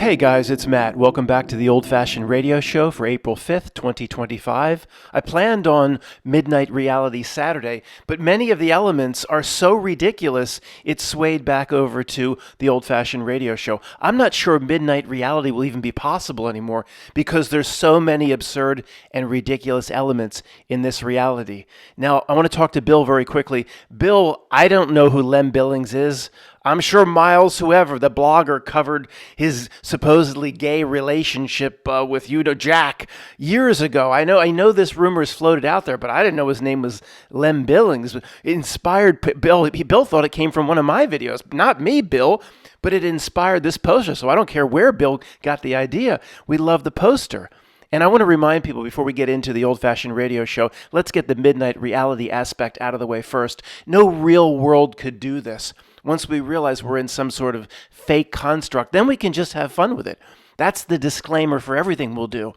Hey guys, it's Matt. Welcome back to the Old Fashioned Radio Show for April 5th, 2025. I planned on Midnight Reality Saturday, but many of the elements are so ridiculous it swayed back over to the Old Fashioned Radio Show. I'm not sure Midnight Reality will even be possible anymore because there's so many absurd and ridiculous elements in this reality. Now, I want to talk to Bill very quickly. Bill, I don't know who Lem Billings is. I'm sure Miles, whoever, the blogger, covered his supposedly gay relationship with Jack years ago. I know this rumor is floated out there, but I didn't know his name was Lem Billings. It inspired Bill. Bill thought it came from one of my videos. Not me, Bill, but it inspired this poster. So I don't care where Bill got the idea. We love the poster. And I want to remind people before we get into the old-fashioned radio show, let's get the midnight reality aspect out of the way first. No real world could do this. Once we realize we're in some sort of fake construct, then we can just have fun with it. That's the disclaimer for everything we'll do.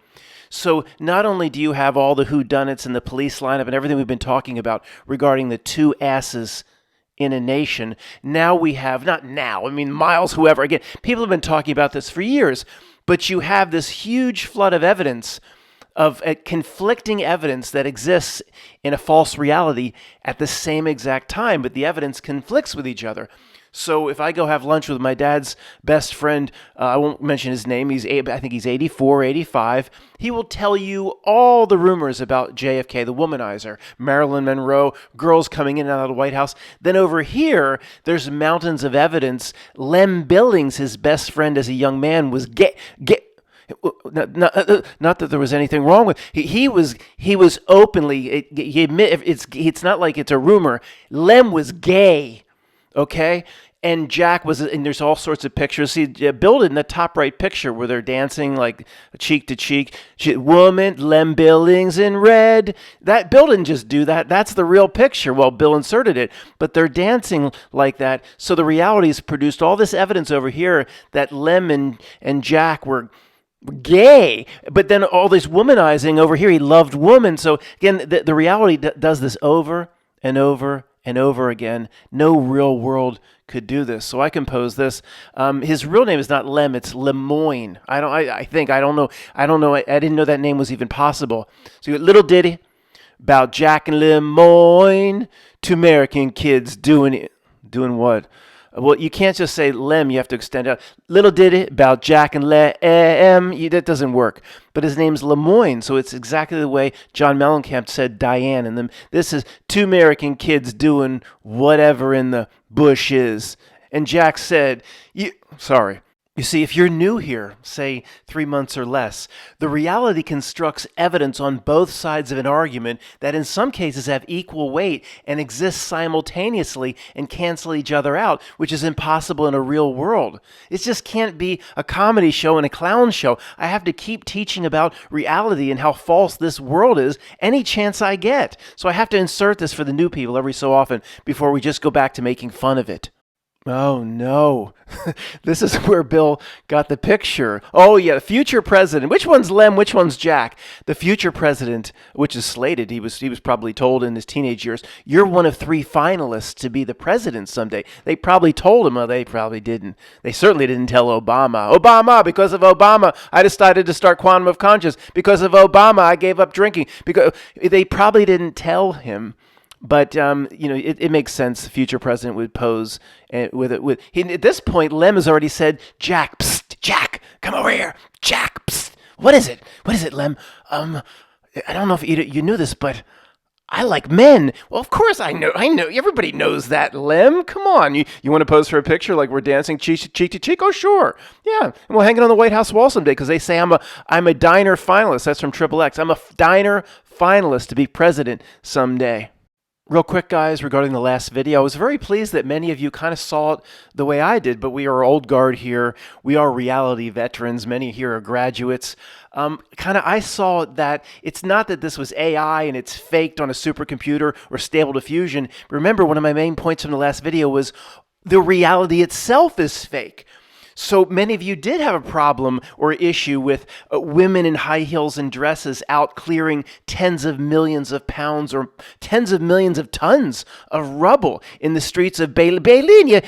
So not only do you have all the whodunits and the police lineup and everything we've been talking about regarding the two asses in a nation, now we have, not now, I mean Miles, whoever, again, people have been talking about this for years, but you have this huge flood of evidence, of conflicting evidence that exists in a false reality at the same exact time, but the evidence conflicts with each other. So if I go have lunch with my dad's best friend, I won't mention his name, I think he's 84, 85, he will tell you all the rumors about JFK, the womanizer, Marilyn Monroe, girls coming in and out of the White House. Then over here, there's mountains of evidence. Lem Billings, his best friend as a young man, was gay. Not that there was anything wrong with he was openly, he admit, it's not like it's a rumor. Lem was gay, okay? And Jack was, and there's all sorts of pictures. See, Bill in the top right picture where they're dancing like cheek to cheek. Woman, Lem Billings in red. That Bill didn't just do that. That's the real picture. Well, Bill inserted it, but they're dancing like that. So the reality has produced all this evidence over here that Lem and Jack were gay, but then all this womanizing over here. He loved women. So again, the reality does this over and over and over again. No real world could do this. So I composed this. His real name is not Lem, it's Lemoyne. I don't know. I didn't know that name was even possible. So you got little ditty about Jack and Lemoyne, two American kids doing what? Well, you can't just say Lem, you have to extend out. Little ditty about Jack and Lem, that doesn't work. But his name's Lemoyne, so it's exactly the way John Mellencamp said Diane. And this is two American kids doing whatever in the bush is. And Jack said, You see, if you're new here, say 3 months or less, the reality constructs evidence on both sides of an argument that in some cases have equal weight and exist simultaneously and cancel each other out, which is impossible in a real world. It just can't be a comedy show and a clown show. I have to keep teaching about reality and how false this world is any chance I get. So I have to insert this for the new people every so often before we just go back to making fun of it. Oh, no. This is where Bill got the picture. Oh, yeah, the future president. Which one's Lem? Which one's Jack? The future president, which is slated, he was probably told in his teenage years, you're one of 3 finalists to be the president someday. They probably told him. Well, they probably didn't. They certainly didn't tell Obama. Obama, because of Obama, I decided to start Quantum of Conscious. Because of Obama, I gave up drinking. Because they probably didn't tell him. But it makes sense. The future president would pose with it. At this point, Lem has already said, "Jack, psst, Jack, come over here, Jack, psst. What is it? What is it, Lem? I don't know if you knew this, but I like men." Well, of course I know. Everybody knows that, Lem. Come on. You want to pose for a picture like we're dancing cheek to cheek? Oh, sure. Yeah. And we'll hang it on the White House wall someday because they say I'm a diner finalist. That's from Triple X. I'm a diner finalist to be president someday. Real quick, guys, regarding the last video, I was very pleased that many of you kind of saw it the way I did, but we are old guard here. We are reality veterans. Many here are graduates. I saw that it's not that this was AI and it's faked on a supercomputer or stable diffusion. Remember, one of my main points from the last video was the reality itself is fake. So many of you did have a problem or issue with women in high heels and dresses out clearing tens of millions of pounds or tens of millions of tons of rubble in the streets of Berlin.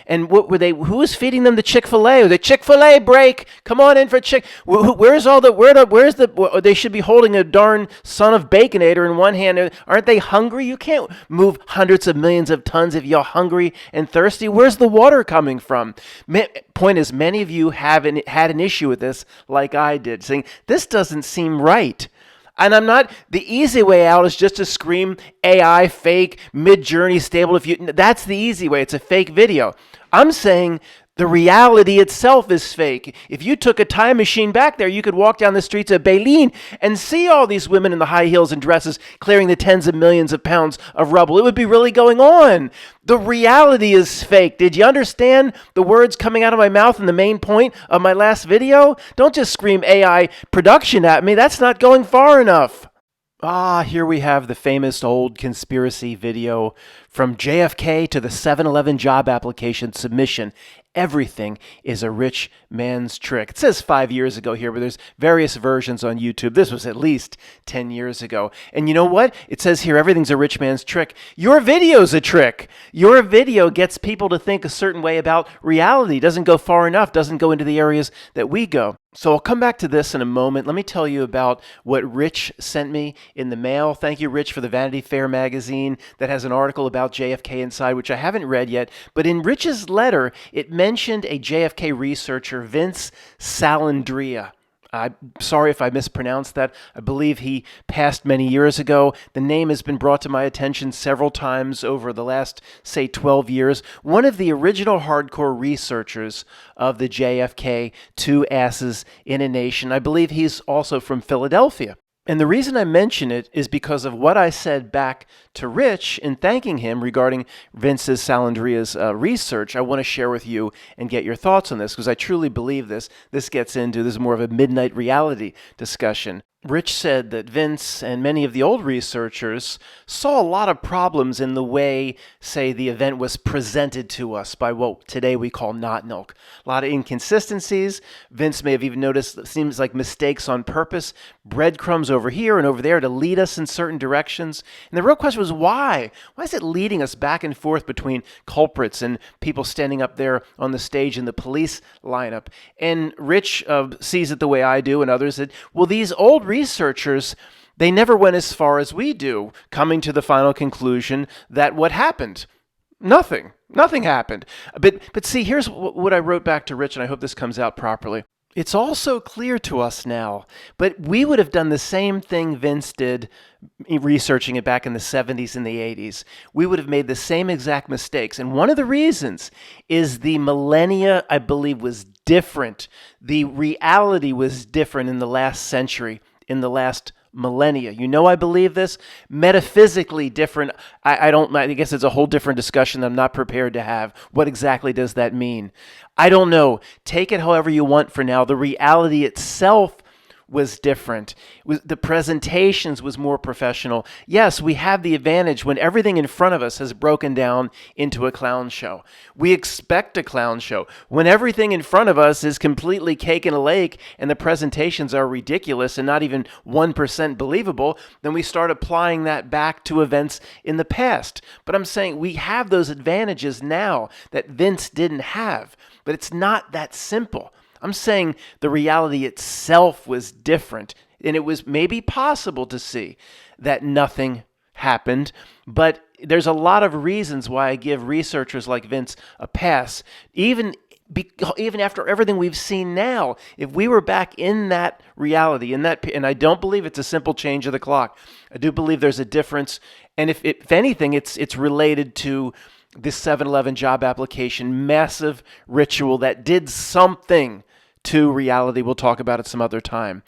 And what were they? Who was feeding them the Chick-fil-A? The Chick-fil-A break. Come on in for Chick. Where's all the? Where's the? They should be holding a darn son of Baconator in one hand. Aren't they hungry? You can't move hundreds of millions of tons if you're hungry and thirsty. Where's the water coming from? Point is, many of you had an issue with this, like I did, saying this doesn't seem right. And I'm not. The easy way out is just to scream AI, fake, Mid-Journey, stable. That's the easy way. It's a fake video. I'm saying the reality itself is fake. If you took a time machine back there, you could walk down the streets of Berlin and see all these women in the high heels and dresses clearing the tens of millions of pounds of rubble. It would be really going on. The reality is fake. Did you understand the words coming out of my mouth and the main point of my last video? Don't just scream AI production at me. That's not going far enough. Here we have the famous old conspiracy video from JFK to the 7-Eleven job application submission. Everything is a rich man's trick. It says 5 years ago here, but there's various versions on YouTube. This was at least 10 years ago. And you know what? It says here, everything's a rich man's trick. Your video's a trick. Your video gets people to think a certain way about reality. Doesn't go far enough, doesn't go into the areas that we go. So I'll come back to this in a moment. Let me tell you about what Rich sent me in the mail. Thank you, Rich, for the Vanity Fair magazine that has an article about JFK inside, which I haven't read yet. But in Rich's letter, it mentioned a JFK researcher, Vince Salandria. I'm sorry if I mispronounced that. I believe he passed many years ago. The name has been brought to my attention several times over the last, say, 12 years. One of the original hardcore researchers of the JFK Two Asses in a Nation. I believe he's also from Philadelphia. And the reason I mention it is because of what I said back to Rich in thanking him regarding Vince Salandria's research. I want to share with you and get your thoughts on this because I truly believe this. This gets into, this is more of a midnight reality discussion. Rich said that Vince and many of the old researchers saw a lot of problems in the way, say, the event was presented to us by what today we call not milk. A lot of inconsistencies. Vince may have even noticed, it seems like mistakes on purpose, breadcrumbs over here and over there to lead us in certain directions. And the real question was why? Why is it leading us back and forth between culprits and people standing up there on the stage in the police lineup? And Rich sees it the way I do and others that, well, these old researchers, they never went as far as we do, coming to the final conclusion that what happened? Nothing happened. But see, here's what I wrote back to Rich, and I hope this comes out properly. It's also clear to us now, but we would have done the same thing Vince did researching it back in the 70s and the 80s. We would have made the same exact mistakes. And one of the reasons is the millennia, I believe, was different. The reality was different in the last century, in the last millennia. You know I believe this? Metaphysically different. I guess it's a whole different discussion that I'm not prepared to have. What exactly does that mean? I don't know. Take it however you want for now. The reality itself was different. The presentations was more professional. Yes, we have the advantage when everything in front of us has broken down into a clown show. We expect a clown show. When everything in front of us is completely cake in a lake and the presentations are ridiculous and not even 1% believable, then we start applying that back to events in the past. But I'm saying we have those advantages now that Vince didn't have. But it's not that simple. I'm saying the reality itself was different, and it was maybe possible to see that nothing happened, but there's a lot of reasons why I give researchers like Vince a pass. Even after everything we've seen now, if we were back in that reality, and I don't believe it's a simple change of the clock. I do believe there's a difference, and if anything, it's related to this 7-Eleven job application, massive ritual that did something to reality. We'll talk about it some other time.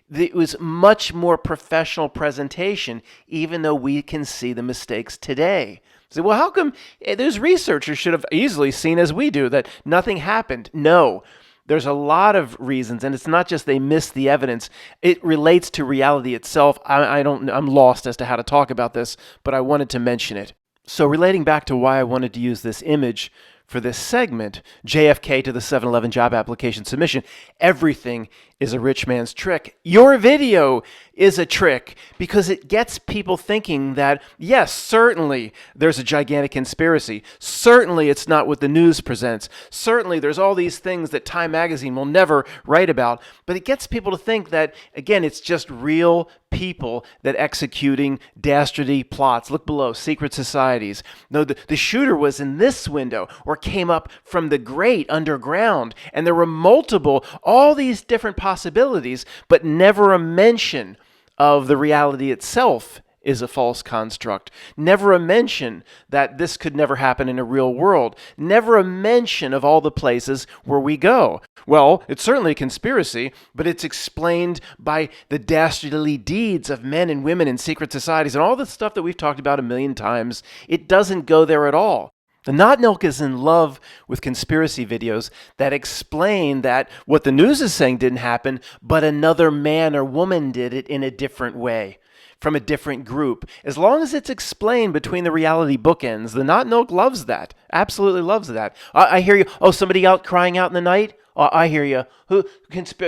It was much more professional presentation, even though we can see the mistakes today. So, well, how come those researchers should have easily seen as we do that nothing happened? No, there's a lot of reasons, and it's not just they missed the evidence. It relates to reality itself. I'm lost as to how to talk about this, but I wanted to mention it. So relating back to why I wanted to use this image for this segment, JFK to the 7-Eleven job application submission. Everything is a rich man's trick. Your video is a trick because it gets people thinking that, yes, certainly there's a gigantic conspiracy. Certainly it's not what the news presents. Certainly there's all these things that Time magazine will never write about. But it gets people to think that, again, it's just real people that executing dastardly plots. Look below, secret societies. No, the shooter was in this window or came up from the grate underground. And there were multiple, all these different possibilities, but never a mention of the reality itself is a false construct. Never a mention that this could never happen in a real world. Never a mention of all the places where we go. Well, it's certainly a conspiracy, but it's explained by the dastardly deeds of men and women in secret societies and all the stuff that we've talked about a million times. It doesn't go there at all. The Not Nilk is in love with conspiracy videos that explain that what the news is saying didn't happen, but another man or woman did it in a different way, from a different group. As long as it's explained between the reality bookends, the Not Nilk loves that. Absolutely loves that. I hear you. Oh, somebody out crying out in the night? Oh, I hear you. Who?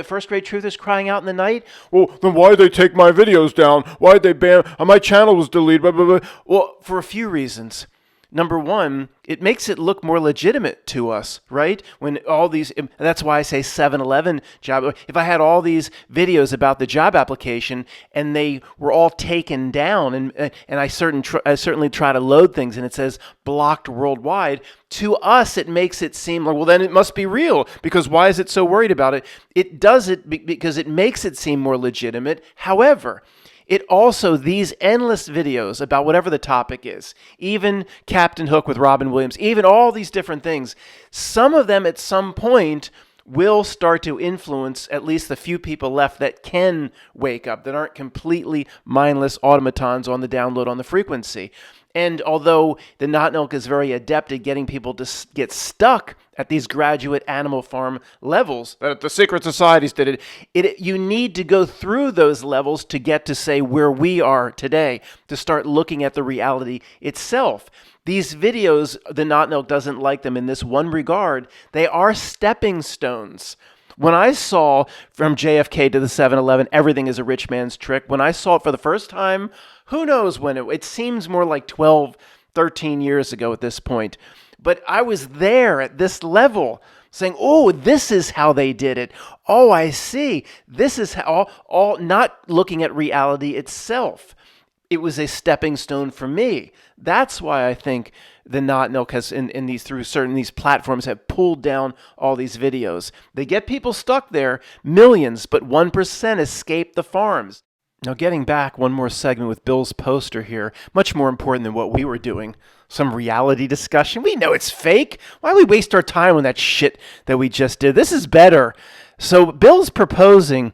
First grade truthers crying out in the night? Well, then why'd they take my videos down? Why'd they ban? My channel was deleted. Blah, blah, blah. Well, for a few reasons. Number one, it makes it look more legitimate to us, right? When all these, and that's why I say 7-Eleven job. If I had all these videos about the job application and they were all taken down, and I certainly try to load things and it says blocked worldwide, to us it makes it seem like, well, then it must be real, because why is it so worried about it? It does it because it makes it seem more legitimate. However, it also, these endless videos about whatever the topic is, even Captain Hook with Robin Williams, even all these different things, some of them at some point will start to influence at least the few people left that can wake up, that aren't completely mindless automatons on the download on the frequency. And although the Not Nilk is very adept at getting people to get stuck at these graduate animal farm levels, that the secret societies did it, you need to go through those levels to get to, say, where we are today, to start looking at the reality itself. These videos, the Not Nilk doesn't like them in this one regard. They are stepping stones. When I saw from JFK to the 7-Eleven, everything is a rich man's trick, when I saw it for the first time, who knows when it seems more like 12, 13 years ago at this point. But I was there at this level saying, oh, this is how they did it. Oh, I see. This is how, all not looking at reality itself. It was a stepping stone for me. That's why I think the Not Nilk has, in these platforms, have pulled down all these videos. They get people stuck there, millions, but 1% escape the farms. Now, getting back, one more segment with Bill's poster here, much more important than what we were doing. Some reality discussion. We know it's fake. Why we waste our time on that shit that we just did? This is better. So Bill's proposing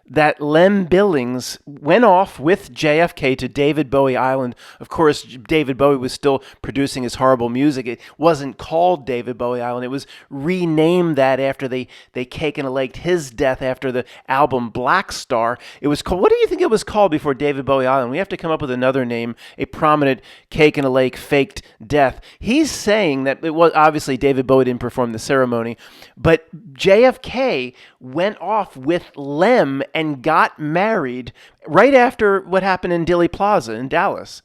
that Lem Billings went off with JFK to David Bowie Island. Of course, David Bowie was still producing his horrible music. It wasn't called David Bowie Island. It was renamed that after they cake and laked his death after the album Black Star. It was called, what do you think it was called before David Bowie Island? We have to come up with another name, a prominent cake and a lake faked death. He's saying that it was, obviously David Bowie didn't perform the ceremony, but JFK went off with Lem and got married right after what happened in Dealey Plaza in Dallas.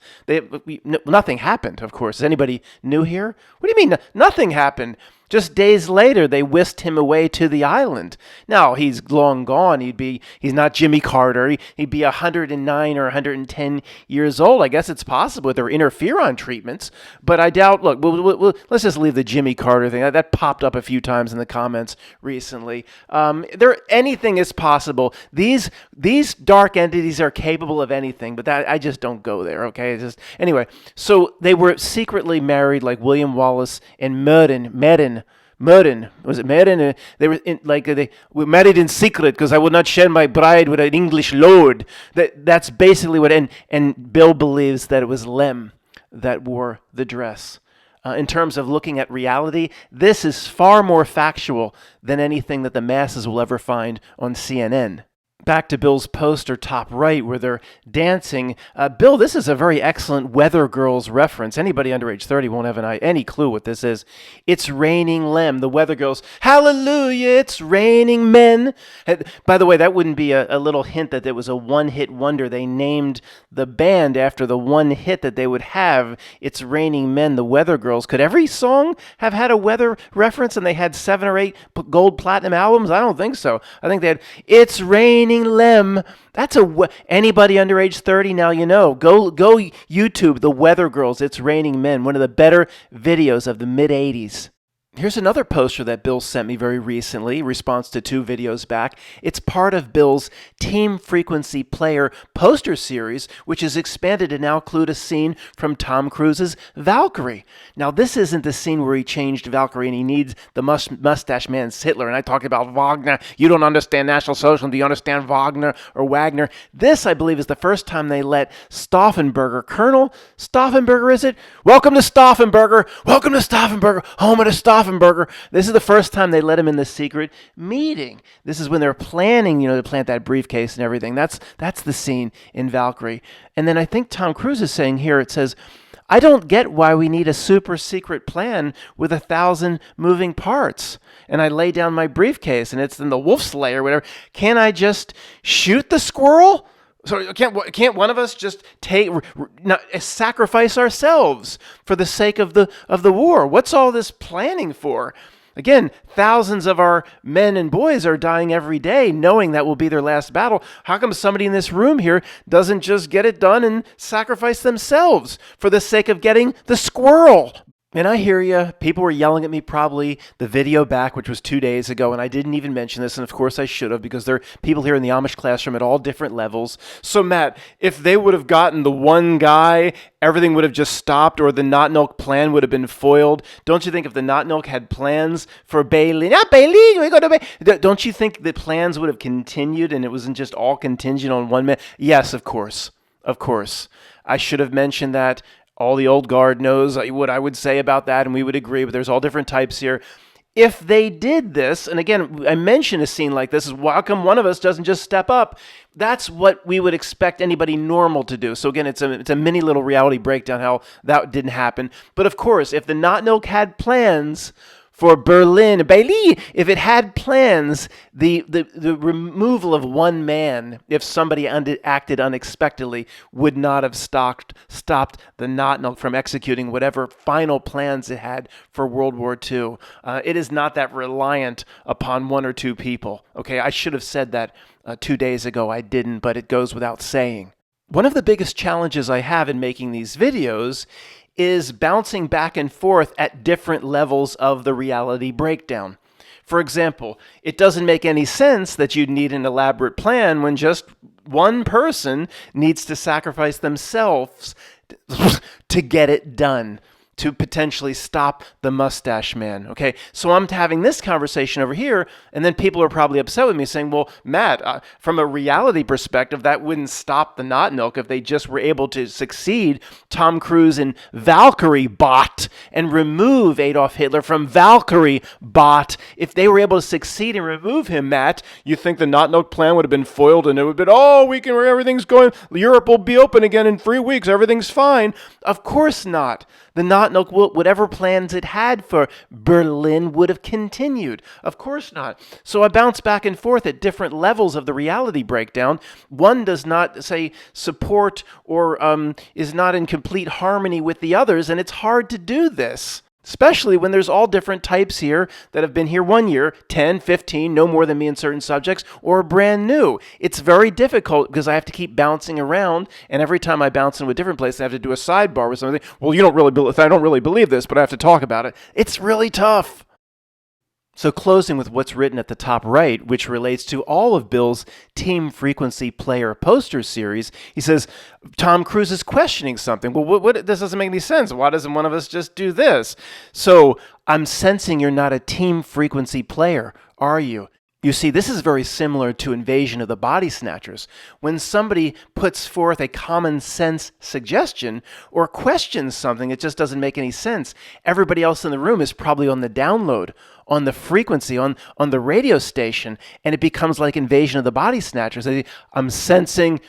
Nothing happened, of course. Is anybody new here? What do you mean nothing happened? Just days later, they whisked him away to the island. Now, he's long gone. He's not Jimmy Carter. He'd be 109 or 110 years old. I guess it's possible there were interferon treatments, but I doubt, look, let's just leave the Jimmy Carter thing. That popped up a few times in the comments recently. Anything is possible. These dark entities are capable of anything, but I just don't go there, okay? Anyway, so they were secretly married like William Wallace and Merrin. Was it Merrin? They were married in secret because I would not share my bride with an English lord. That's basically what. And Bill believes that it was Lem that wore the dress. In terms of looking at reality, this is far more factual than anything that the masses will ever find on CNN. back to Bill's poster top right where they're dancing. Bill, this is a very excellent Weather Girls reference. Anybody under age 30 won't have any clue what this is. It's raining Lem, the Weather Girls. Hallelujah, it's raining men. By the way, that wouldn't be a little hint that it was a one-hit wonder. They named the band after the one hit that they would have. It's raining men, the Weather Girls. Could every song have had a weather reference and they had 7 or 8 gold platinum albums? I don't think so. I think they had It's Raining Lem. That's anybody under age 30 now you know. Go YouTube The Weather Girls, It's Raining Men, one of the better videos of the mid-'80s. Here's another poster that Bill sent me very recently, in response to 2 videos back. It's part of Bill's Team Frequency Player poster series, which is expanded to now include a scene from Tom Cruise's Valkyrie. Now, this isn't the scene where he changed Valkyrie and he needs the mustache man's Hitler. And I talk about Wagner. You don't understand National Socialism. Do you understand Wagner or Wagner? This, I believe, is the first time they let Stauffenberger, Colonel Stauffenberger, is it? Welcome to Stauffenberger. Welcome to Stauffenberger, home of the Stauffenberger. This is the first time they let him in the secret meeting. This is when they're planning, to plant that briefcase and everything. That's the scene in Valkyrie. And then I think Tom Cruise is saying here, it says, I don't get why we need a super secret plan with 1,000 moving parts. And I lay down my briefcase and it's in the wolf slayer or whatever. Can't I just shoot the squirrel? So can't one of us just sacrifice ourselves for the sake of the war? What's all this planning for? Again, thousands of our men and boys are dying every day knowing that will be their last battle. How come somebody in this room here doesn't just get it done and sacrifice themselves for the sake of getting the squirrel? And I hear you. People were yelling at me probably the video back, which was 2 days ago, and I didn't even mention this, and of course I should have, because there are people here in the Amish classroom at all different levels. So Matt, if they would have gotten the one guy, everything would have just stopped, or the Not Milk plan would have been foiled. Don't you think if the Not Milk had plans for Bailey, we go to Bailey, don't you think the plans would have continued and it wasn't just all contingent on one man? Yes, of course. Of course. I should have mentioned that. All the old guard knows what I would say about that, and we would agree, but there's all different types here. If they did this, and again, I mentioned a scene like this, is how come one of us doesn't just step up? That's what we would expect anybody normal to do. So again, it's a mini little reality breakdown how that didn't happen. But of course, if the Not Milk had plans for Bailey, if it had plans, the removal of one man, if somebody acted unexpectedly, would not have stopped the Not Milk from executing whatever final plans it had for World War II. It is not that reliant upon 1 or 2 people. Okay, I should have said that 2 days ago. I didn't, but it goes without saying. One of the biggest challenges I have in making these videos is bouncing back and forth at different levels of the reality breakdown. For example, it doesn't make any sense that you'd need an elaborate plan when just one person needs to sacrifice themselves to get it done, to potentially stop the mustache man, okay? So I'm having this conversation over here, and then people are probably upset with me saying, well, Matt, from a reality perspective, that wouldn't stop the Not Milk if they just were able to succeed Tom Cruise in Valkyrie bot and remove Adolf Hitler from Valkyrie bot. If they were able to succeed and remove him, Matt, you think the Not Milk plan would have been foiled and it would have been, everything's going, Europe will be open again in 3 weeks, everything's fine. Of course not. The Not Milk, whatever plans it had for Berlin would have continued. Of course not. So I bounce back and forth at different levels of the reality breakdown. One does not, say, support or is not in complete harmony with the others, and it's hard to do this. Especially when there's all different types here that have been here 1 year, 10, 15, no more than me in certain subjects, or brand new. It's very difficult because I have to keep bouncing around, and every time I bounce into a different place, I have to do a sidebar with something. Well, I don't really believe this, but I have to talk about it. It's really tough. So closing with what's written at the top right, which relates to all of Bill's Team Frequency Player poster series, he says, Tom Cruise is questioning something. Well, this doesn't make any sense. Why doesn't one of us just do this? So I'm sensing you're not a Team Frequency player, are you? You see, this is very similar to Invasion of the Body Snatchers. When somebody puts forth a common sense suggestion or questions something that just doesn't make any sense, everybody else in the room is probably on the download, on the frequency, on the radio station, and it becomes like Invasion of the Body Snatchers. I'm sensing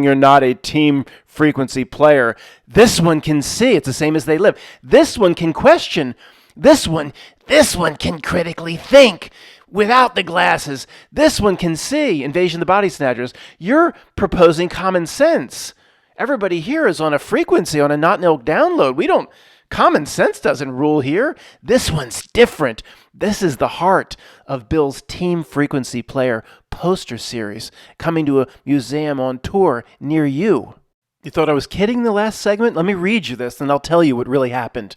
you're not a team frequency player. This one can see. It's the same as They Live. This one can question. This one can critically think without the glasses. This one can see. Invasion of the Body Snatchers. You're proposing common sense. Everybody here is on a frequency, on a not-nil download. Common sense doesn't rule here. This one's different. This is the heart of Bill's Team Frequency Player poster series, coming to a museum on tour near you. You thought I was kidding the last segment? Let me read you this, and I'll tell you what really happened.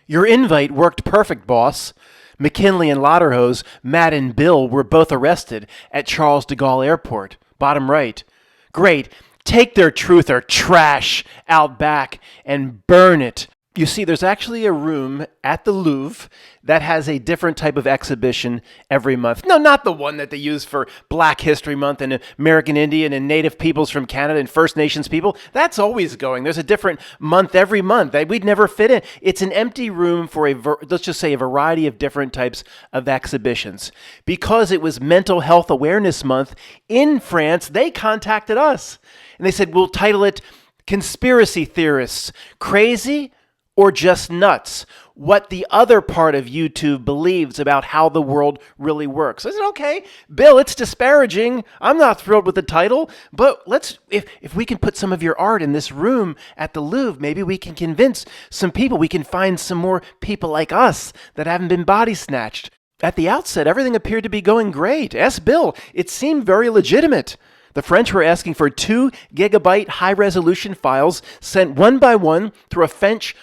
Your invite worked perfect, boss. McKinley and Lauderhose, Matt and Bill were both arrested at Charles de Gaulle Airport. Bottom right. Great. Take their truth or trash out back and burn it. You see, there's actually a room at the Louvre that has a different type of exhibition every month. No, not the one that they use for Black History Month and American Indian and Native peoples from Canada and First Nations people. That's always going. There's a different month every month. We'd never fit in. It's an empty room for let's just say a variety of different types of exhibitions. Because it was Mental Health Awareness Month in France, they contacted us. And they said, we'll title it Conspiracy Theorists, Crazy or Just Nuts? What the other part of YouTube believes about how the world really works. I said, okay, Bill, it's disparaging. I'm not thrilled with the title, but if we can put some of your art in this room at the Louvre, maybe we can convince some people. We can find some more people like us that haven't been body snatched. At the outset, everything appeared to be going great. Ask Bill. It seemed very legitimate. The French were asking for 2 gigabyte high-resolution files sent one by one through a French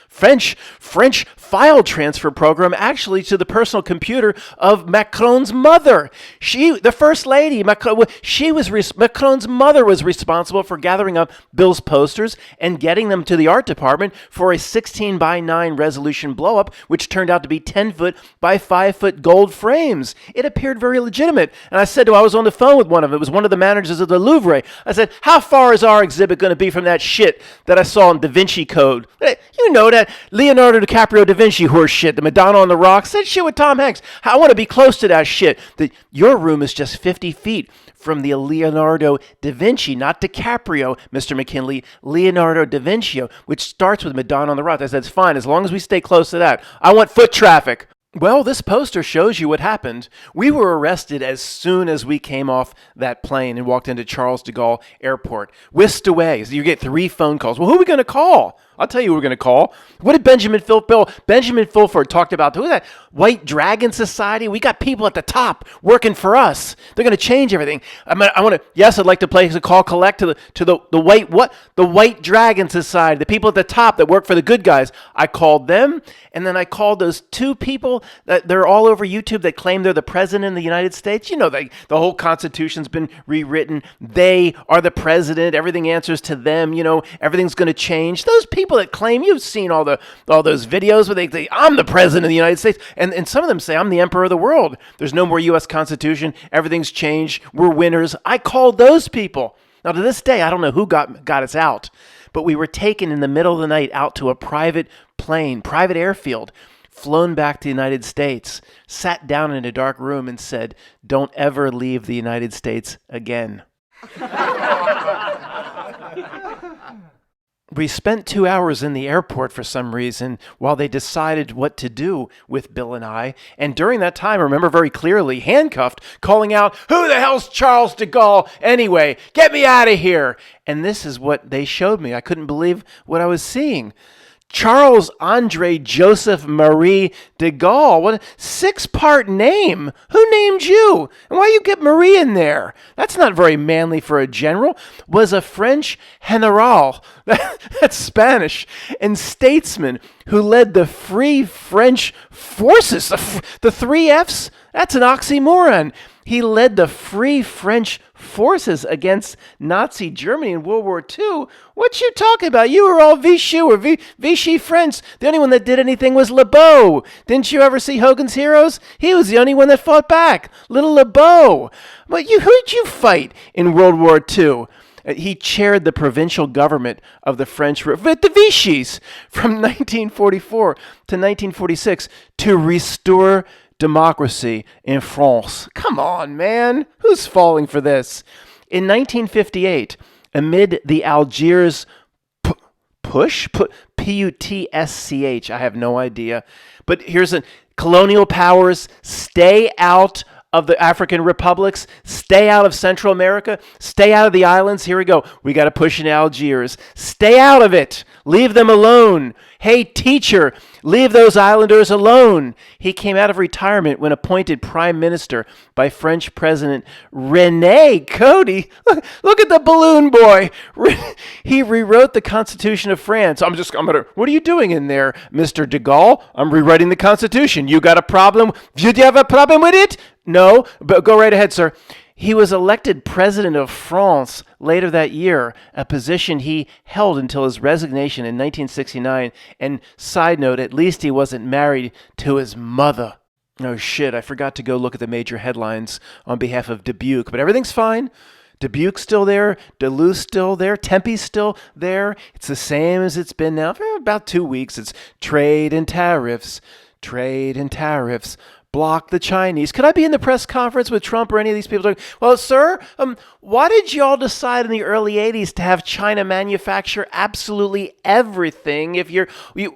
file transfer program, actually to the personal computer of Macron's mother. The first lady, Macron's mother was responsible for gathering up Bill's posters and getting them to the art department for a 16 by 9 resolution blow-up, which turned out to be 10-foot by 5-foot gold frames. It appeared very legitimate. And I said I was on the phone with one of them. It was one of the managers of the Louvre. I said, how far is our exhibit going to be from that shit that I saw in Da Vinci Code? You know that Leonardo DiCaprio Da Vinci horse shit, the Madonna on the Rocks, that shit with Tom Hanks. I want to be close to that shit. Your room is just 50 feet from the Leonardo da Vinci, not DiCaprio, Mr. McKinley, Leonardo da Vinci, which starts with Madonna on the Rocks. I said, it's fine, as long as we stay close to that. I want foot traffic. Well, this poster shows you what happened. We were arrested as soon as we came off that plane and walked into Charles de Gaulle Airport. Whisked away. So you get 3 phone calls. Well, who are we going to call? I'll tell you who we're going to call. What did Benjamin Fulford talked about? Who is that? White Dragon Society? We got people at the top working for us. They're going to change everything. I'd like to place a call collect to the White Dragon Society, the people at the top that work for the good guys. I called them, and then I called those 2 people that they're all over YouTube that claim they're the president of the United States. You know, the whole Constitution's been rewritten. They are the president. Everything answers to them. You know, everything's going to change. Those people that claim, you've seen all those videos where they say, I'm the president of the United States. And some of them say, I'm the emperor of the world. There's no more U.S. Constitution. Everything's changed. We're winners. I called those people. Now, to this day, I don't know who got us out, but we were taken in the middle of the night out to a private plane, private airfield, flown back to the United States, sat down in a dark room and said, don't ever leave the United States again. We spent 2 hours in the airport for some reason while they decided what to do with Bill and I. And during that time, I remember very clearly, handcuffed, calling out, who the hell's Charles de Gaulle anyway? Get me out of here. And this is what they showed me. I couldn't believe what I was seeing. Charles Andre Joseph Marie de Gaulle. What a 6-part name. Who named you? And why you get Marie in there? That's not very manly for a general. Was a French general, that's Spanish, and statesman who led the Free French Forces. The 3 Fs? That's an oxymoron. He led the Free French forces against Nazi Germany in World War II. What you talking about? You were all Vichy or Vichy friends. The only one that did anything was LeBeau. Didn't you ever see Hogan's Heroes? He was the only one that fought back. Little LeBeau. But who'd you fight in World War II? He chaired the provincial government of the French, the Vichy's, from 1944 to 1946 to restore democracy in France. Come on, man. Who's falling for this? In 1958, amid the Algiers push, P-U-T-S-C-H, I have no idea. But here's colonial powers stay out of the African republics, stay out of Central America, stay out of the islands. Here we go. We got to push in Algiers. Stay out of it. Leave them alone. Hey, teacher, leave those islanders alone. He came out of retirement when appointed prime minister by French President René Coty. Look at the balloon boy. He rewrote the Constitution of France. What are you doing in there, Mr. de Gaulle? I'm rewriting the Constitution. You got a problem? Do you have a problem with it? No, but go right ahead, sir. He was elected president of France later that year, a position he held until his resignation in 1969. And side note, at least he wasn't married to his mother. Oh shit, I forgot to go look at the major headlines on behalf of Dubuque, but everything's fine. Dubuque's still there, Duluth's still there, Tempe's still there. It's the same as it's been now for about 2 weeks. It's trade and tariffs, block the Chinese. Could I be in the press conference with Trump or any of these people? Well, sir, why did y'all decide in the early 80s to have China manufacture absolutely everything?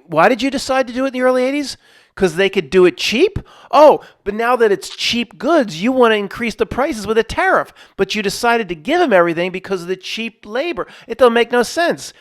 Why did you decide to do it in the early 80s? Because they could do it cheap? Oh, but now that it's cheap goods, you want to increase the prices with a tariff. But you decided to give them everything because of the cheap labor. It don't make no sense.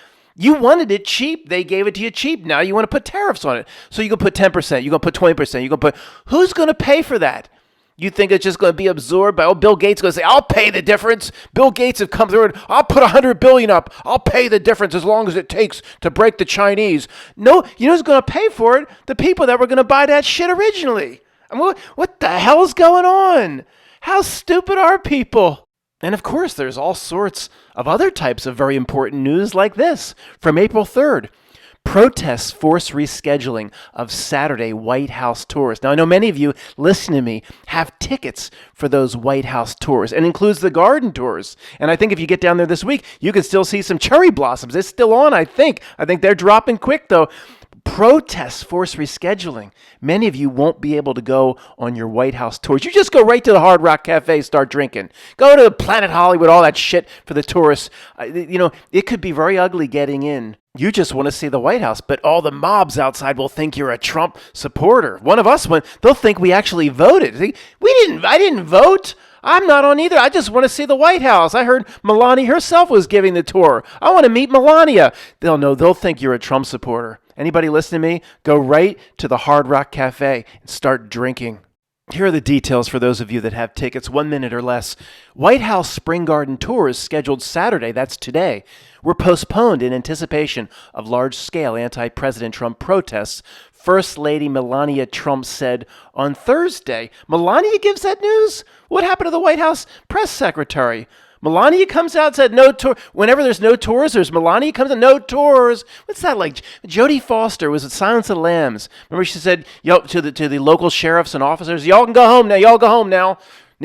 You wanted it cheap. They gave it to you cheap. Now you want to put tariffs on it. So you can put 10%. You can put 20%. You can put. Who's going to pay for that? You think it's just going to be absorbed by, Bill Gates is going to say, I'll pay the difference. Bill Gates have come through and I'll put $100 billion up. I'll pay the difference as long as it takes to break the Chinese. No, you know who's going to pay for it? The people that were going to buy that shit originally. I mean, what the hell is going on? How stupid are people? And of course, there's all sorts of other types of very important news like this from April 3rd. Protests force rescheduling of Saturday White House tours. Now, I know many of you listening to me have tickets for those White House tours, and includes the garden tours. And I think if you get down there this week, you can still see some cherry blossoms. It's still on, I think. I think they're dropping quick, though. Protests force rescheduling. Many of you won't be able to go on your White House tours. You just go right to the Hard Rock Cafe, start drinking. Go to Planet Hollywood, all that shit for the tourists. It could be very ugly getting in. You just want to see the White House, but all the mobs outside will think you're a Trump supporter. One of us went, they'll think we actually voted. I didn't vote. I'm not on either. I just want to see the White House. I heard Melania herself was giving the tour. I want to meet Melania. They'll think you're a Trump supporter. Anybody listening to me, go right to the Hard Rock Cafe and start drinking. Here are the details for those of you that have tickets, 1 minute or less. White House Spring Garden tours scheduled Saturday, that's today, were postponed in anticipation of large-scale anti-President Trump protests. First Lady Melania Trump said on Thursday. Melania gives that news? What happened to the White House press secretary? Melania comes out and said no tour. Whenever there's no tours, there's Melania comes out, no tours. What's that like? Jodie Foster was at Silence of the Lambs. Remember she said to the local sheriffs and officers, y'all can go home now. Y'all go home now.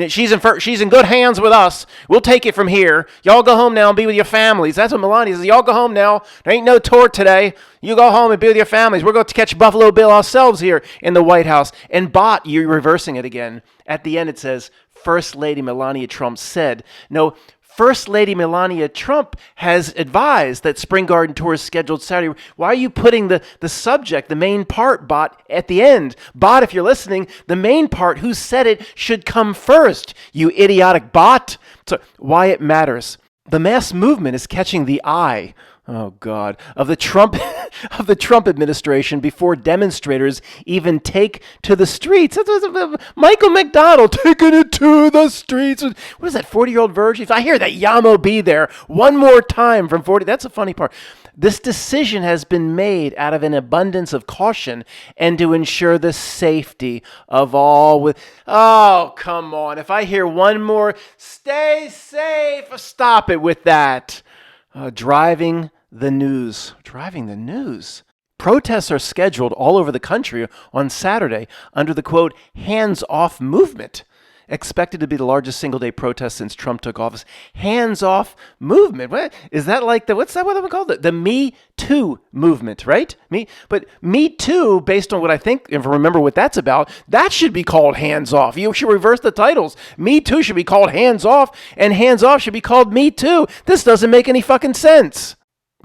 She's in good hands with us. We'll take it from here. Y'all go home now and be with your families. That's what Melania says. Y'all go home now. There ain't no tour today. You go home and be with your families. We're going to catch Buffalo Bill ourselves here in the White House. And you're reversing it again. At the end it says, First Lady Melania Trump said. No, First Lady Melania Trump has advised that Spring Garden tour is scheduled Saturday. Why are you putting the subject, the main part, bot, at the end? Bot, if you're listening, the main part, who said it, should come first, you idiotic bot. So why it matters. The mass movement is catching the eye, oh God, of the Trump administration before demonstrators even take to the streets. Michael McDonald taking it to the streets. What is that, 40-year-old virgin? If I hear that Yamo be there one more time from 40, that's a funny part. This decision has been made out of an abundance of caution and to ensure the safety of all. Oh, come on. If I hear one more, stay safe, stop it with that. Driving the news. Driving the news. Protests are scheduled all over the country on Saturday under the, quote, hands-off movement. Expected to be the largest single-day protest since Trump took office. Hands-off movement. What is that like? What's that? What we call it? The Me Too movement, right? But Me Too, based on what I think, if I remember what that's about, that should be called hands-off. You should reverse the titles. Me Too should be called hands-off, and hands-off should be called Me Too. This doesn't make any fucking sense.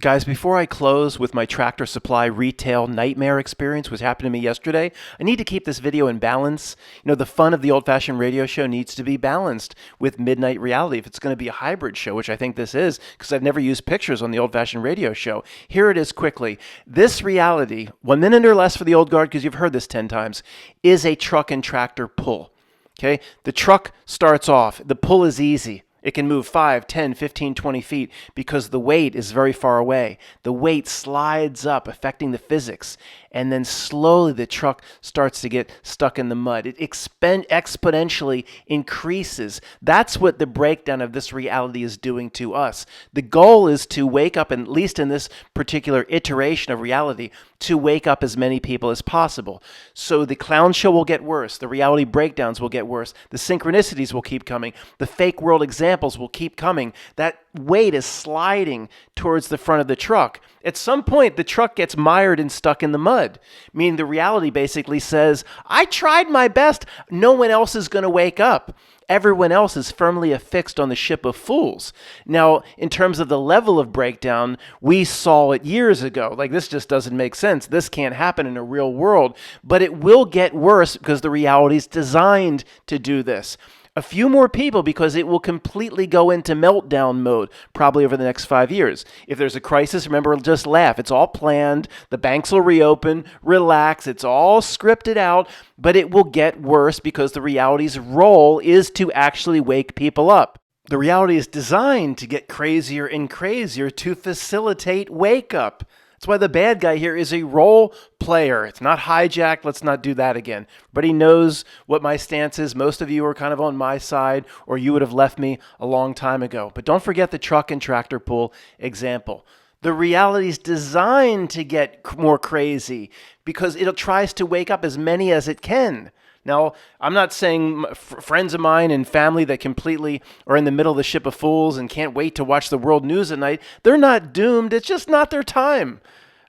Guys, before I close with my Tractor Supply retail nightmare experience, which happened to me yesterday, I need to keep this video in balance. You know, the fun of the old-fashioned radio show needs to be balanced with midnight reality. If it's going to be a hybrid show, which I think this is, because I've never used pictures on the old-fashioned radio show. Here it is quickly. This reality, 1 minute or less for the old guard, because you've heard this 10 times, is a truck and tractor pull. Okay? The truck starts off. The pull is easy. It can move 5, 10, 15, 20 feet because the weight is very far away. The weight slides up, affecting the physics. And then slowly the truck starts to get stuck in the mud. It exponentially increases. That's what the breakdown of this reality is doing to us. The goal is to wake up, at least in this particular iteration of reality, to wake up as many people as possible. So the clown show will get worse. The reality breakdowns will get worse. The synchronicities will keep coming. The fake world examples will keep coming. That weight is sliding towards the front of the truck. At some point, the truck gets mired and stuck in the mud, meaning the reality basically says, I tried my best. No one else is going to wake up. Everyone else is firmly affixed on the ship of fools. Now, in terms of the level of breakdown, we saw it years ago. Like, this just doesn't make sense. This can't happen in a real world. But it will get worse because the reality is designed to do this. A few more people because it will completely go into meltdown mode probably over the next 5 years. If there's a crisis, remember, just laugh. It's all planned. The banks will reopen. Relax. It's all scripted out, but it will get worse because the reality's role is to actually wake people up. The reality is designed to get crazier and crazier to facilitate wake up. That's why the bad guy here is a role player. It's not hijacked. Let's not do that again. Everybody knows what my stance is. Most of you are kind of on my side, or you would have left me a long time ago. But don't forget the truck and tractor pull example. The reality is designed to get more crazy because it tries to wake up as many as it can. Now, I'm not saying friends of mine and family that completely are in the middle of the ship of fools and can't wait to watch the world news at night, they're not doomed. It's just not their time.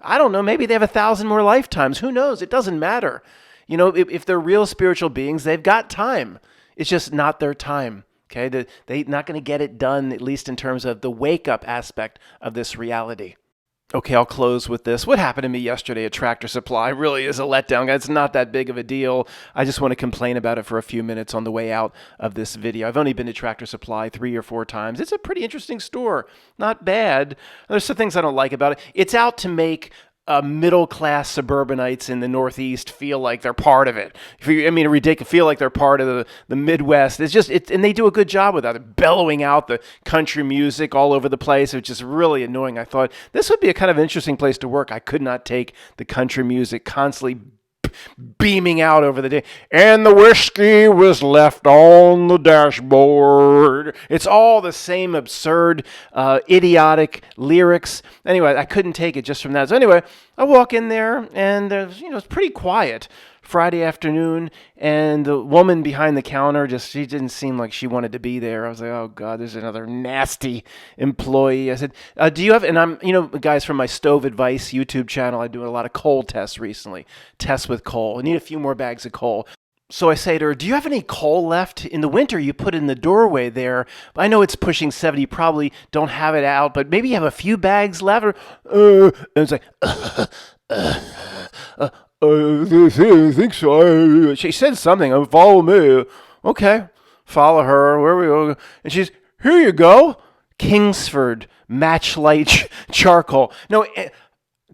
I don't know. Maybe they have 1,000 more lifetimes. Who knows? It doesn't matter. You know, if they're real spiritual beings, they've got time. It's just not their time. Okay? They're not going to get it done, at least in terms of the wake-up aspect of this reality. Okay, I'll close with this. What happened to me yesterday at Tractor Supply really is a letdown, guys. It's not that big of a deal. I just want to complain about it for a few minutes on the way out of this video. I've only been to Tractor Supply 3 or 4 times. It's a pretty interesting store. Not bad. There's some things I don't like about it. It's out to make middle-class suburbanites in the Northeast feel like they're part of it. Ridiculous. Feel like they're part of the Midwest. And they do a good job with that. They're bellowing out the country music all over the place, which is really annoying. I thought this would be a kind of interesting place to work. I could not take the country music constantly beaming out over the day. And the whiskey was left on the dashboard. It's all the same absurd, idiotic lyrics. Anyway, I couldn't take it just from that. So anyway, I walk in there and it's pretty quiet. Friday afternoon, and the woman behind the counter she didn't seem like she wanted to be there. I was like, oh God, there's another nasty employee. I said, do you have, and I'm, guys, from my Stove Advice YouTube channel, I'm doing a lot of coal tests recently. Tests with coal. I need a few more bags of coal. So I say to her, do you have any coal left? In the winter, you put it in the doorway there. I know it's pushing 70. You probably don't have it out, but maybe you have a few bags left. And it's like, I think so. She said something. Follow me. Okay. Follow her. Where we go? And she's, here you go. Kingsford Matchlight Charcoal. No,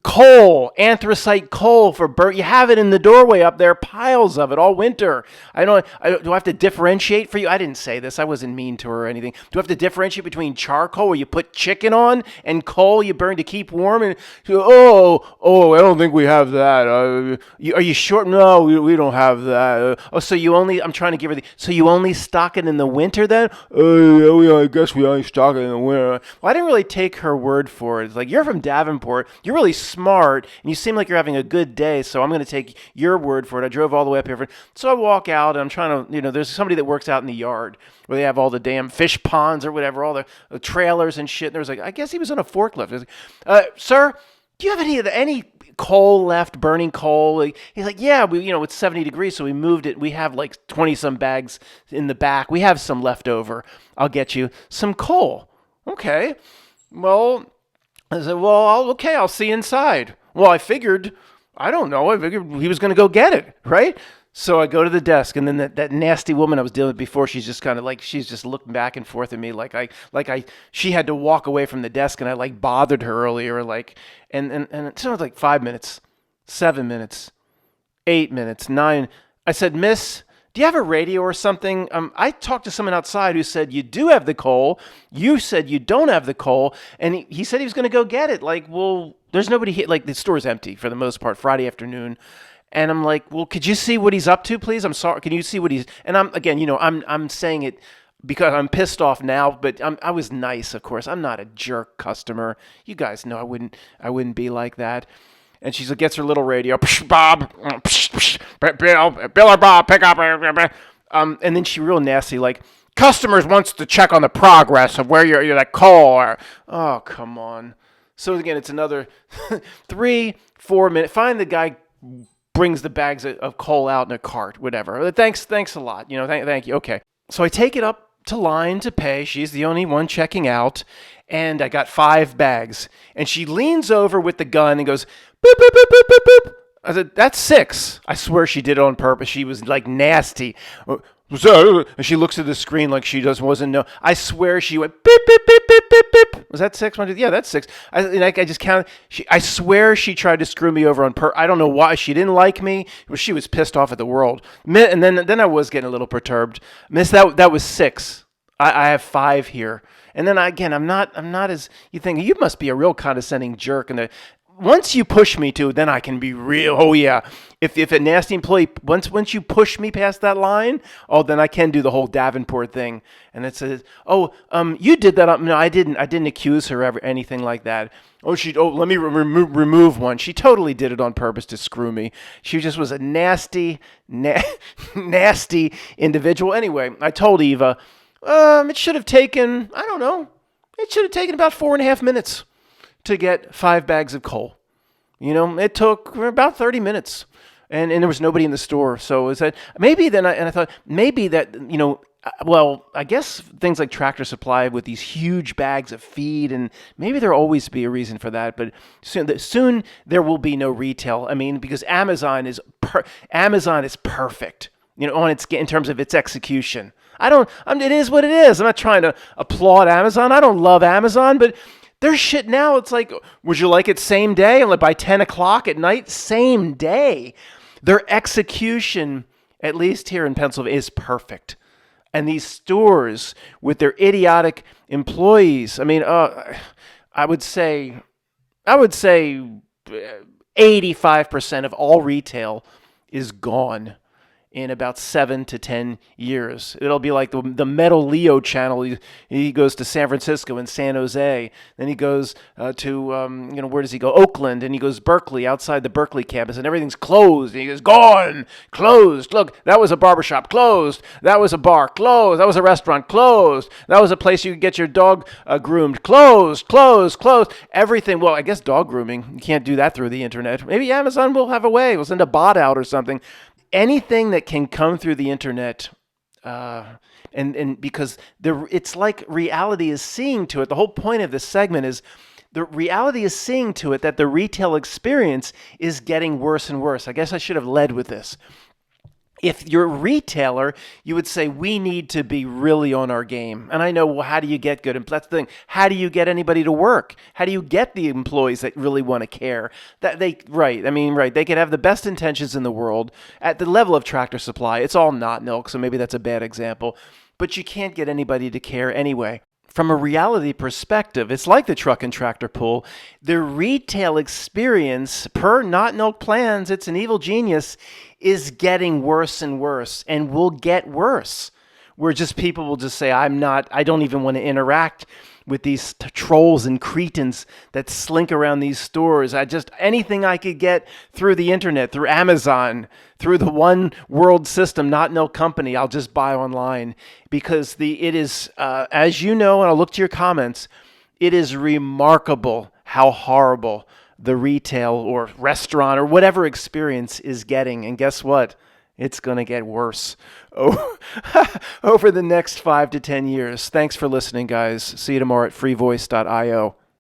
Coal, anthracite coal for burnt. You have it in the doorway up there, piles of it all winter. Do I have to differentiate for you? I didn't say this. I wasn't mean to her or anything. Do I have to differentiate between charcoal, where you put chicken on, and coal you burn to keep warm? And I don't think we have that. Are you sure? No, we don't have that. So I'm trying to give her so you only stock it in the winter then? I guess we only stock it in the winter. Well, I didn't really take her word for it. It's like, you're from Davenport. You're really smart, and you seem like you're having a good day, so I'm going to take your word for it. I drove all the way up here. So I walk out, and I'm trying to, there's somebody that works out in the yard where they have all the damn fish ponds or whatever, all the trailers and shit. And there was like, I guess he was on a forklift. I was like, sir, do you have any coal left, burning coal? He's like, yeah, it's 70 degrees, so we moved it. We have like 20 some bags in the back. We have some left over. I'll get you some coal. Okay. Well, I said, okay, I'll see inside. Well, I figured he was going to go get it, right? So I go to the desk, and then that nasty woman I was dealing with before, she's just kind of like, she's just looking back and forth at me she had to walk away from the desk, and I like bothered her earlier, and it sounded like 5 minutes, 7 minutes, 8 minutes, 9. I said, Miss, do you have a radio or something? I talked to someone outside who said you do have the coal. You said you don't have the coal. And he said he was going to go get it. Like, well, there's nobody here. Like, the store's empty for the most part, Friday afternoon. And I'm like, well, could you see what he's up to, please? I'm sorry. Can you see what he's... And I'm saying it because I'm pissed off now, but I was nice, of course. I'm not a jerk customer. You guys know I wouldn't be like that. And she gets her little radio. Psh, Bob, psh, psh, Bill or Bob, pick up. And then she real nasty, like, customers wants to check on the progress of where you're that coal. Oh, come on. So again, it's another 3-4 minutes. Finally, the guy brings the bags of coal out in a cart, whatever. Thanks a lot. Thank you. Okay. So I take it up to line to pay. She's the only one checking out. And I got 5 bags. And she leans over with the gun and goes, boop, boop, boop, boop, boop, boop. I said, that's 6. I swear she did it on purpose. She was like nasty. And she looks at the screen like she wasn't know. I swear she went, beep, beep, beep, beep, beep, beep. Was that 6? Yeah, that's 6. I just counted. I swear she tried to screw me over on purpose. I don't know why. She didn't like me. She was pissed off at the world. And then I was getting a little perturbed. Miss, that was 6. I have 5 here. And then again, I'm not as you think. You must be a real condescending jerk. And once you push me to, then I can be real. Oh yeah. If a nasty employee once you push me past that line, then I can do the whole Davenport thing. And it says, you did that. No, I didn't. I didn't accuse her of anything like that. Let me remove one. She totally did it on purpose to screw me. She just was a nasty individual. Anyway, I told Eva. It should have taken, I don't know, about 4.5 minutes to get 5 bags of coal. It took about 30 minutes, and there was nobody in the store. So is that maybe then? I thought maybe that I guess things like Tractor Supply with these huge bags of feed, and maybe there'll always be a reason for that. But soon there will be no retail. I mean, because Amazon is perfect. In terms of its execution. It is what it is. I'm not trying to applaud Amazon. I don't love Amazon, but there's shit now. It's like, would you like it same day? And by 10 o'clock at night, same day. Their execution, at least here in Pennsylvania, is perfect. And these stores with their idiotic employees, I mean, I would say 85% of all retail is gone in about 7 to 10 years. It'll be like the Metal Leo channel. He goes to San Francisco and San Jose. Then he goes to, where does he go? Oakland. And he goes Berkeley, outside the Berkeley campus. And everything's closed. And he goes, gone, closed. Look, that was a barbershop, closed. That was a bar, closed. That was a restaurant, closed. That was a place you could get your dog groomed, closed. Everything. Well, I guess dog grooming, you can't do that through the internet. Maybe Amazon will have a way. We'll send a bot out or something. Anything that can come through the internet, and because it's like reality is seeing to it. The whole point of this segment is the reality is seeing to it that the retail experience is getting worse and worse. I guess I should have led with this. If you're a retailer, you would say we need to be really on our game. And I know, well, how do you get good? And that's the thing. How do you get anybody to work? How do you get the employees that really want to care? That they right. I mean, right. They could have the best intentions in the world at the level of Tractor Supply. It's all not milk, so maybe that's a bad example. But you can't get anybody to care anyway. From a reality perspective, it's like the truck and tractor pull. The retail experience per Not Milk Plans, it's an evil genius, is getting worse and worse and will get worse. Where just people will just say, I don't even want to interact with these trolls and cretins that slink around these stores. Anything I could get through the internet, through Amazon, through the one world system, Not Milk Company, I'll just buy online. Because it is, as you know, and I'll look to your comments, it is remarkable how horrible the retail or restaurant or whatever experience is getting. And guess what? It's going to get worse over the next 5 to 10 years. Thanks for listening, guys. See you tomorrow at freevoice.io.